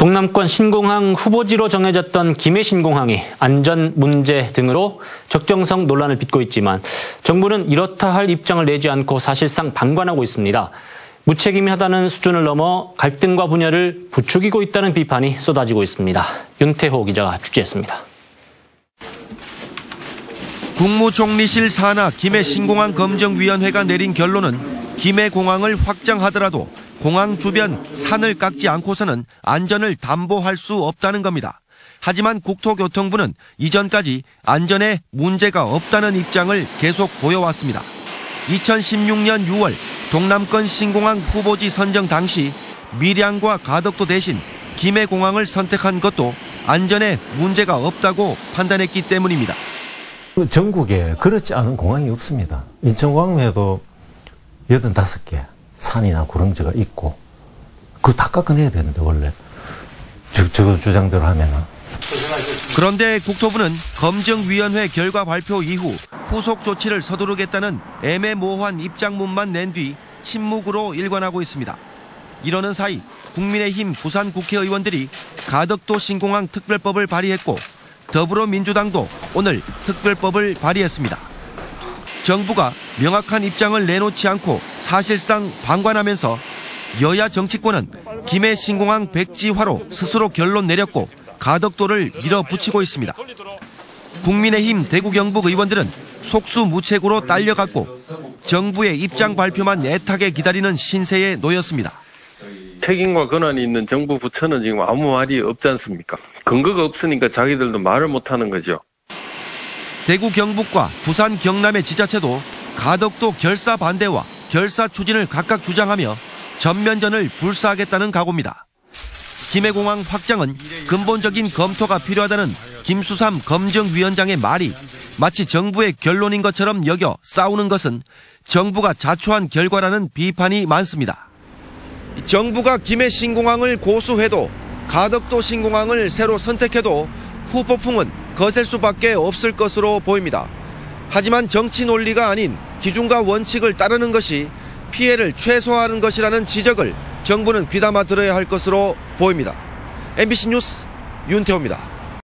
동남권 신공항 후보지로 정해졌던 김해 신공항이 안전 문제 등으로 적정성 논란을 빚고 있지만 정부는 이렇다 할 입장을 내지 않고 사실상 방관하고 있습니다. 무책임하다는 수준을 넘어 갈등과 분열을 부추기고 있다는 비판이 쏟아지고 있습니다. 윤태호 기자가 취재했습니다. 국무총리실 산하 김해 신공항 검증위원회가 내린 결론은 김해 공항을 확장하더라도 공항 주변 산을 깎지 않고서는 안전을 담보할 수 없다는 겁니다. 하지만 국토교통부는 이전까지 안전에 문제가 없다는 입장을 계속 보여왔습니다. 2016년 6월 동남권 신공항 후보지 선정 당시 밀양과 가덕도 대신 김해공항을 선택한 것도 안전에 문제가 없다고 판단했기 때문입니다. 전국에 그렇지 않은 공항이 없습니다. 인천공항에도 85개 산이나 구렁지가 있고 그거 다 깎아내야 되는데 원래 저 주장대로 하면은. 그런데 국토부는 검증위원회 결과 발표 이후 후속 조치를 서두르겠다는 애매모호한 입장문만 낸 뒤 침묵으로 일관하고 있습니다. 이러는 사이 국민의힘 부산 국회의원들이 가덕도 신공항 특별법을 발의했고 더불어민주당도 오늘 특별법을 발의했습니다. 정부가 명확한 입장을 내놓지 않고 사실상 방관하면서 여야 정치권은 김해 신공항 백지화로 스스로 결론 내렸고 가덕도를 밀어붙이고 있습니다. 국민의힘 대구 경북 의원들은 속수무책으로 딸려갔고 정부의 입장 발표만 애타게 기다리는 신세에 놓였습니다. 책임과 권한이 있는 정부 부처는 지금 아무 말이 없지 않습니까? 근거가 없으니까 자기들도 말을 못하는 거죠. 대구 경북과 부산 경남의 지자체도 가덕도 결사 반대와 결사 추진을 각각 주장하며 전면전을 불사하겠다는 각오입니다. 김해공항 확장은 근본적인 검토가 필요하다는 김수삼 검증위원장의 말이 마치 정부의 결론인 것처럼 여겨 싸우는 것은 정부가 자초한 결과라는 비판이 많습니다. 정부가 김해 신공항을 고수해도 가덕도 신공항을 새로 선택해도 후폭풍은 거셀 수밖에 없을 것으로 보입니다. 하지만 정치 논리가 아닌 기준과 원칙을 따르는 것이 피해를 최소화하는 것이라는 지적을 정부는 귀담아 들어야 할 것으로 보입니다. MBC 뉴스 윤태호입니다.